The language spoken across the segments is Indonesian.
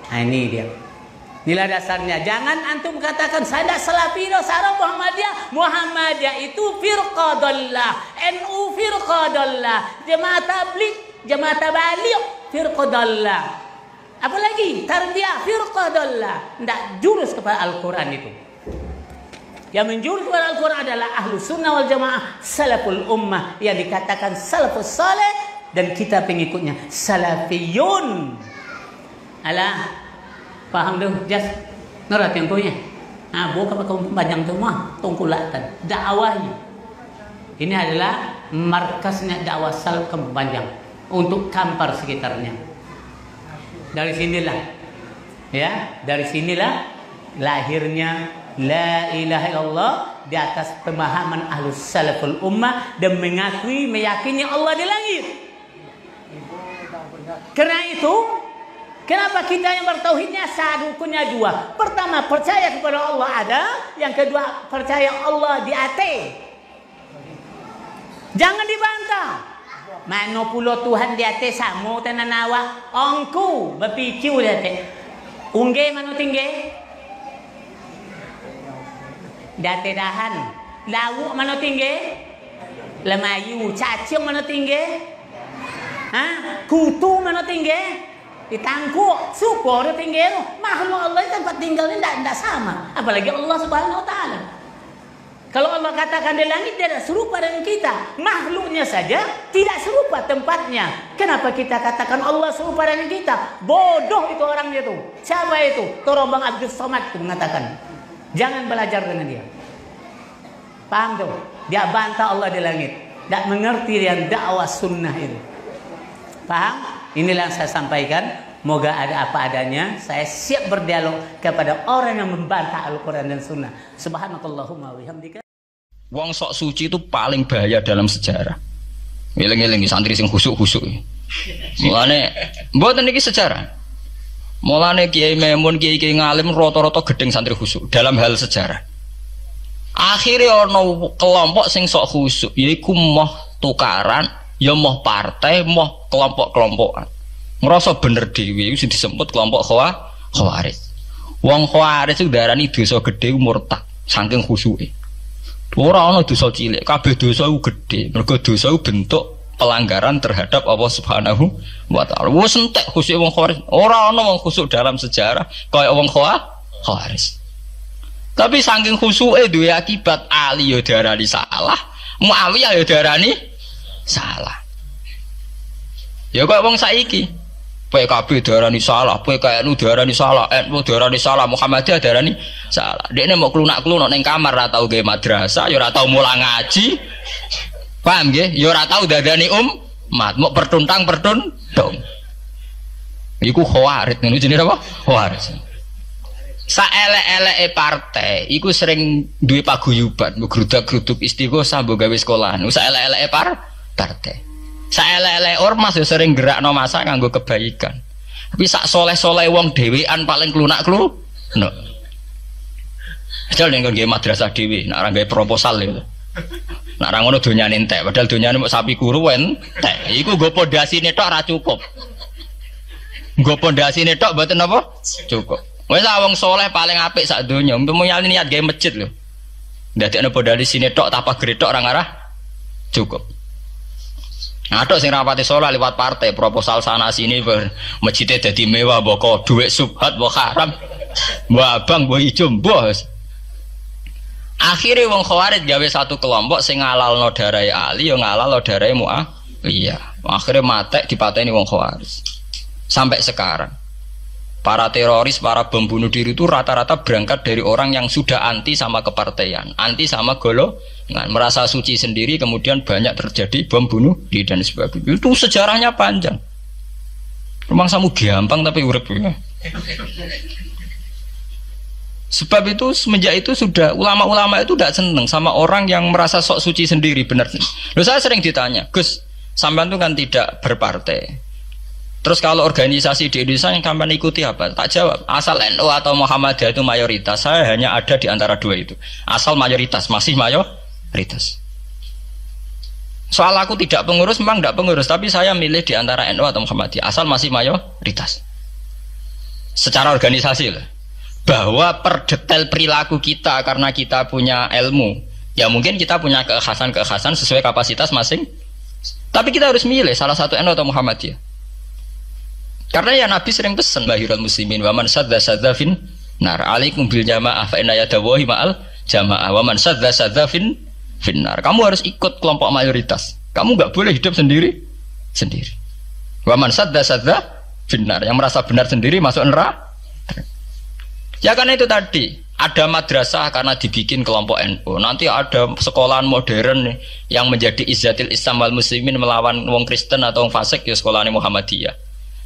Nah, ini dia. Inilah dasarnya. Jangan antum katakan saya Salafi, Sarah Muhammadiyah. Muhammadiyah itu firqah dhallah, NU firqah dhallah, Jemaah Tabligh, Jemaah Tabaligh firqah dhallah. Apalagi Tarbiyah firqah dhallah. Tidak jurus kepada Al-Quran itu. Yang menjurus kepada Al-Quran adalah Ahlus Sunnah wal Jamaah, Salaful Ummah, yang dikatakan Salafus Saleh, dan kita pengikutnya Salafiyun. Alah, paham tu? Just norat yang punya. Ah, bukan pakai panjang tu mah, tongkulatan. Dakwah. Ini adalah markasnya dakwah salaf Panjang untuk Kampar sekitarnya. Dari sinilah, ya, dari sinilah lahirnya La ilaha illallah di atas pemahaman Ahlus Salaful Ummah dan meyakini Allah di langit. Karena itu, kenapa kita yang bertauhidnya satu, rukunnya dua. Pertama, percaya kepada Allah ada. Yang kedua, percaya Allah di hati. Jangan dibantah. Mano pulo Tuhan di hati samo tenanawa. Ongku berpikir di hati. Ungge mano tinggi. Date dahan, lawu mana tinggi, lemayu, cacing mana tinggi, kutu mana tinggi, ditangkuk, syukur tinggi, makhluk Allah tempat tinggalnya tidak sama, apalagi Allah Subhanahu Wa Taala. Kalau Allah katakan di langit dia serupa dengan kita, makhluknya saja tidak serupa tempatnya. Kenapa kita katakan Allah serupa dengan kita? Bodoh itu orangnya itu. Siapa itu? Torobang Abdul Somad itu mengatakan. Jangan belajar dengan dia. Paham tuh? Dia bantah Allah di langit. Tak mengerti yang dakwah sunnah itu. Paham? Inilah yang saya sampaikan. Moga ada apa adanya. Saya siap berdialog kepada orang yang membantah Al-Quran dan Sunnah. Subhanakallahumma wa bihamdika. Wong sok suci itu paling bahaya dalam sejarah. Ngeling-ngeling santri sing khusuk-khusuk. Mulane mboten niki sejarah. Mulane Kiai Memun, Kiai ngalim rata-rata gedeng santri khusuk dalam hal sejarah. Akhirnya ono kelompok sing sok khusuk, yaiku moh tukaran, ya moh partai, moh kelompok-kelompokan. Ngerasa bener dhewe iku disebut kelompok Khawarij. Wong Khawarij itu darani dosa gedhe murtad saking khusuke. Ora ana dosa cilik, kabeh dosa iku gedhe. Mergo dosa iku bentuk pelanggaran terhadap Allah Subhanahu wa Ta'ala. Wes entek khusuk wong Khawarij. Ora ana wong khusuk dalam sejarah kaya wong Khawarij. Tapi saking khusuke duwe akibat Ali ya diarani salah, Muawiyah ya diarani salah. Ya kaya wong saiki. PKB diarani salah, PKNU diarani salah, NU diarani salah, Muhammadiyah diarani salah. Dekne mau klunak-klunak ning kamar ora tau gawe madrasah, ya ora tau mulang ngaji. Paham nggih? Ya ora tau dadani umat, mau pertuntang-pertuntung. Iku Khawarij, ngono jenenge apa? Khawarij. Saelek-eleke partai iku sering duwe paguyuban, mbok grudak-gruduk istighosah mbok gawe sekolahan. Saelek-eleke partai. Saelek-eleke ormas yo sering gerakno masa nganggo kebaikan. Tapi sak soleh-soleh wong dhewean paling klunak-kluk. No. Padahal ning nggo madrasah dhewe, nek ora gawe proposal lho. Nek ora ngono donyane entek, padahal donyane mok sapi kuru entek. Iku nggo pondasine tok ora cukup. Nggo pondasine tok mboten apa? Cukup. Wis wong soleh paling apik sak donya, umpama niat gawe masjid lho. Ndadekno pondasine tok apa gretok ora ngarah cukup. Ada sing rapati soleh lewat partai proposal sana sini masjidnya jadi mewah boko duit subhat boko haram mbah abang mbah ijo mbah. Akhirnya wong Khawarij gawe satu kelompok sing ngalalno darai Ali yo ngalalno darai Muawiyah. Akhirnya matek dipateni wong Khawarij. Sampai sekarang para teroris, para bom bunuh diri itu rata-rata berangkat dari orang yang sudah anti sama kepartaian, anti sama golongan, merasa suci sendiri, kemudian banyak terjadi bom bunuh diri dan sebagainya. Itu sejarahnya panjang. Memang samu gampang tapi urip ya. Sebab itu semenjak itu sudah ulama-ulama itu tidak seneng sama orang yang merasa sok suci sendiri, benar. Loh, saya sering ditanya, Gus, sampean itu kan tidak berpartai. Terus kalau organisasi di Indonesia yang kamu ikuti apa? Tak jawab. Asal NU atau Muhammadiyah itu mayoritas, saya hanya ada di antara dua itu. Asal mayoritas, masih mayoritas. Soal aku tidak pengurus, memang tidak pengurus, tapi saya milih di antara NU atau Muhammadiyah. Asal masih mayoritas. secara organisasi lah, bahwa per detail perilaku kita karena kita punya ilmu, ya mungkin kita punya keekhasan sesuai kapasitas masing. Tapi kita harus milih salah satu NU atau Muhammadiyah. Karena ya Nabi sering pesan bahirul muslimin wa man sadza fin nar alaikum bil jamaah fa inna yadawahi ma'al jamaah wa man sadza fin nar. Kamu harus ikut kelompok mayoritas. Kamu nggak boleh hidup sendiri. Wa man sadza benar, yang merasa benar sendiri masuk neraka. Ya karena itu tadi ada madrasah karena dibikin kelompok NU. Nanti ada sekolahan modern yang menjadi izzatil Islam wal muslimin melawan wong Kristen atau wong fasik, ya sekolahan Muhammadiyah.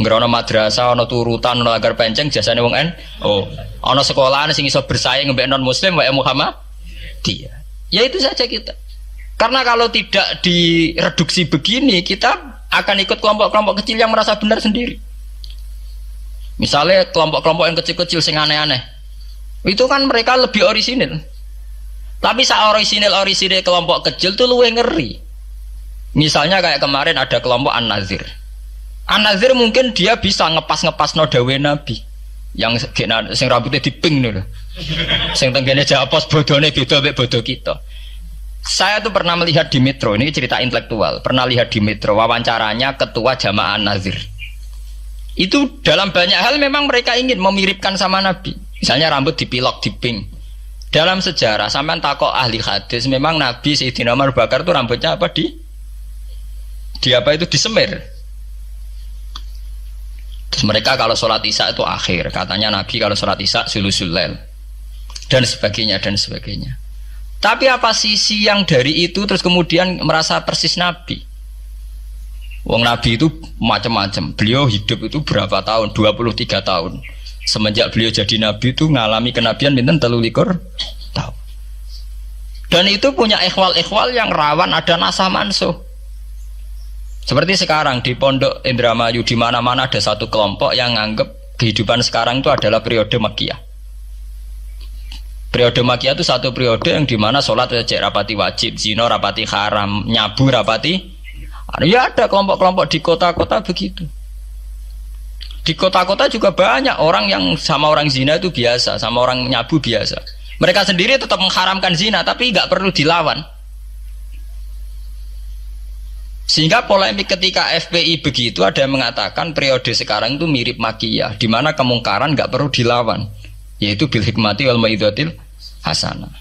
Ngerono madrasah, ono turutan, ono agar penceng jasane wong NU. Ono sekolahan sing iso bersaing mbek non muslim wae Muhammadiyah. Ya itu saja kita. Karena kalau tidak direduksi begini, kita akan ikut kelompok-kelompok kecil yang merasa benar sendiri. Misalnya kelompok-kelompok yang kecil-kecil sing aneh-aneh, itu kan mereka lebih orisinil. Tapi saat orisinil kelompok kecil tuh luwih ngeri. Misalnya kayak kemarin ada kelompok An-Nazir. An-Nazir mungkin dia bisa ngepas no dawe Nabi, yang sing rambutnya diping nih, sing tenggene japos bodone beda mek bodo kita. Saya tuh pernah melihat di Metro, ini cerita intelektual. Pernah lihat di Metro wawancaranya ketua Jamaah An-Nazir. Itu dalam banyak hal memang mereka ingin memiripkan sama Nabi. Misalnya rambut dipilok, diping. Dalam sejarah sampean takok ahli hadis, memang Nabi Sayyidina Umar Bakar itu rambutnya apa di apa itu disemir. Terus mereka kalau sholat isya itu akhir, katanya Nabi kalau sholat isya sulusul lail dan sebagainya dan sebagainya. Tapi apa sisi yang dari itu terus kemudian merasa persis Nabi? Wong Nabi itu macam-macam. Beliau hidup itu berapa tahun? 23 tahun. Semenjak beliau jadi Nabi itu ngalami kenabian pinten 33 tahun. Dan itu punya ikhwal-ikhwal yang rawan ada nasah mansuh. Seperti sekarang di Pondok Indramayu, di mana-mana ada satu kelompok yang nganggap kehidupan sekarang itu adalah periode Makkiyah. Periode Makkiyah itu satu periode yang dimana sholat cek rapati wajib, zina rapati haram, nyabu rapati. Ya ada kelompok-kelompok di kota-kota begitu. Di kota-kota juga banyak orang yang sama orang zina itu biasa, sama orang nyabu biasa. Mereka sendiri tetap mengharamkan zina, tapi nggak perlu dilawan. Sehingga polemik ketika FPI begitu, ada yang mengatakan periode sekarang itu mirip Makkiyah, di mana kemungkaran nggak perlu dilawan, yaitu bil hikmati wal mau'izatil hasanah.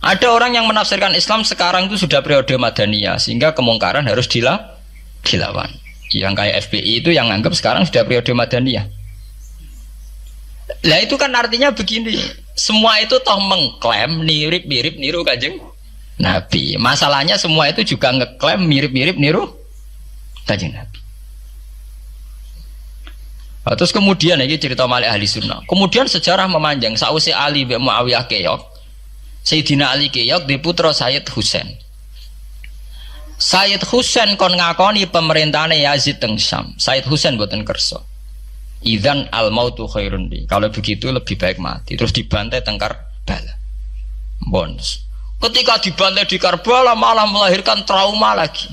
Ada orang yang menafsirkan Islam sekarang itu sudah periode Madaniyah, sehingga kemungkaran harus dilawan. Yang kayak FPI itu yang anggap sekarang sudah periode Madaniyah. Lah itu kan artinya begini, semua itu toh mengklaim mirip-mirip niru Kanjeng Nabi. Masalahnya semua itu juga ngeklaim mirip-mirip niru Kanjeng Nabi. Terus kemudian ini cerita Malik ahli sunnah. Kemudian sejarah memanjang. Sausi Ali bin Muawiyah keok, Sayyidina Ali keok di putra Sayyid Husain. Sayyid Husain kon ngakoni pemerintahane Yazid teng Syam. Sayyid Husain boten kersa. Idzan al mautu khairun li. Kalau begitu lebih baik mati. Terus dibantai teng Karbala. Bonus. Ketika dibantai di Karbala malah melahirkan trauma lagi.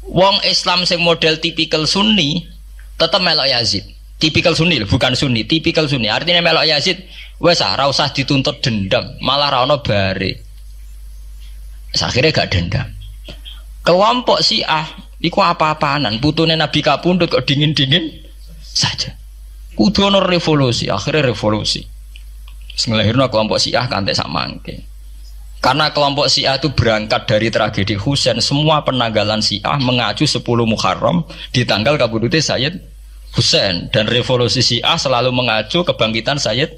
Wong Islam sing model tipikal Sunni tetap melok Yazid. Tipikal Sunni, bukan Sunni, tipikal Sunni. Artinya melok Yazid, wes ora usah dituntut dendam, malah ra ono bare. Akhirnya gak dendam. Kelompok Syiah iku apa-apaanan, putune Nabi kapundhut kok dingin-dingin saja. Kudu ono revolusi, akhirnya revolusi. Ngelahirno kelompok Syiah kanthi sak mangke. Karena kelompok Syiah itu berangkat dari tragedi Husain, semua penanggalan Syiah mengacu 10 Muharram di tanggal kabudute Sayyid Husain, dan revolusi Syiah selalu mengacu kebangkitan Sayyid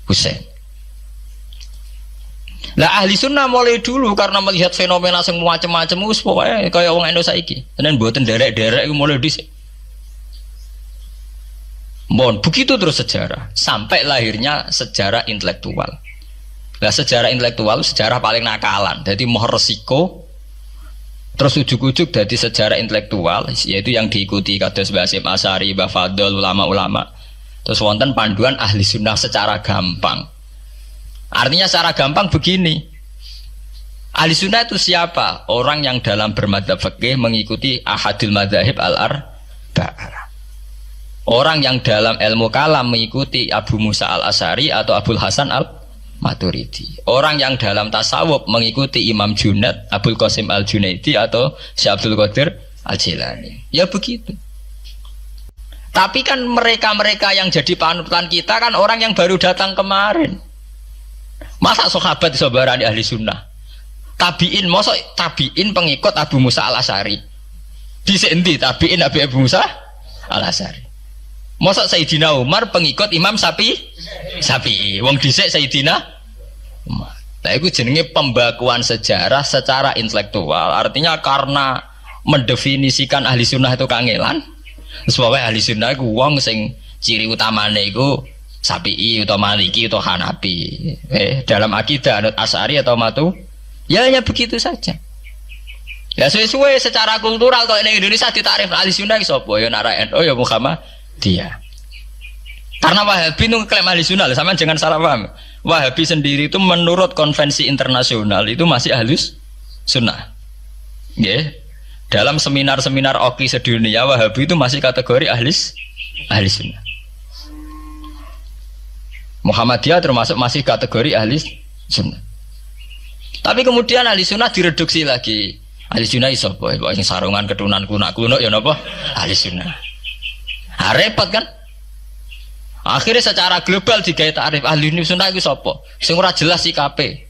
Husain. Lah ahli sunnah mulai dulu karena melihat fenomena semua macam-macam wis pokoke kaya wong Indonesia saiki. Tenan mboten derek-derek iku mulai dhisik. Mohon begitu terus sejarah sampai lahirnya sejarah intelektual. Lah sejarah intelektual sejarah paling nakalan. Jadi moh resiko terus ujuk-ujuk dari sejarah intelektual, yaitu yang diikuti kados Mbah Hasyim Asy'ari, Mbah Fadl, ulama-ulama. Terus wonten panduan ahli sunnah secara gampang. Artinya secara gampang begini, ahli sunnah itu siapa? Orang yang dalam bermadzhab fikih mengikuti ahadul madzahib al-arba'ah. Orang yang dalam ilmu kalam mengikuti Abu Musa al-Asy'ari atau Abul Hasan al-Maturidi. Orang yang dalam tasawuf mengikuti Imam Junaid, Abul Qasim al-Junaidi atau Syekh Abdul Qadir al-Jilani. Ya begitu. Tapi kan mereka-mereka yang jadi panutan kita kan orang yang baru datang kemarin. Masa sahabat sabarani ahli sunnah? Tabiin, masa tabiin pengikut Abu Musa al-Asy'ari? Dhisik endi tabiin Abu Musa al-Asy'ari? Masa Sayyidina Umar pengikut Imam Syafi'i? Wong dhisik Sayyidina Umar. Nah itu jenenge pembakuan sejarah secara intelektual. Artinya karena mendefinisikan ahli sunnah itu kangelan. Sebabnya ahli sunnah itu wong sing ciri utamane itu Syafi'i atau Maliki atau Hanafi. Dalam akidah anut Asy'ari atau Matu, ya hanya begitu saja. Ya sesuai secara kultural kalau di Indonesia ditarif ahli sunnah sapa ya nara NU ya Muhammadiyah. Karena Wahabi itu klaim ahli sunnah, sama jangan salah paham. Wahabi sendiri itu menurut konvensi internasional itu masih ahli sunnah. Yeah. Dalam seminar-seminar OKI sedunia Wahabi itu masih kategori ahli sunnah. Muhammadiyah termasuk masih kategori ahli sunnah. Tapi kemudian ahli sunnah direduksi lagi. Ahli sunnah iso apa? Yang sarungan ketunan kuno ya napa? Ahli sunnah. Nah, repot kan? Akhirnya secara global digawe takrif ahli sunnah itu sapa? Sing ora jelas sikape.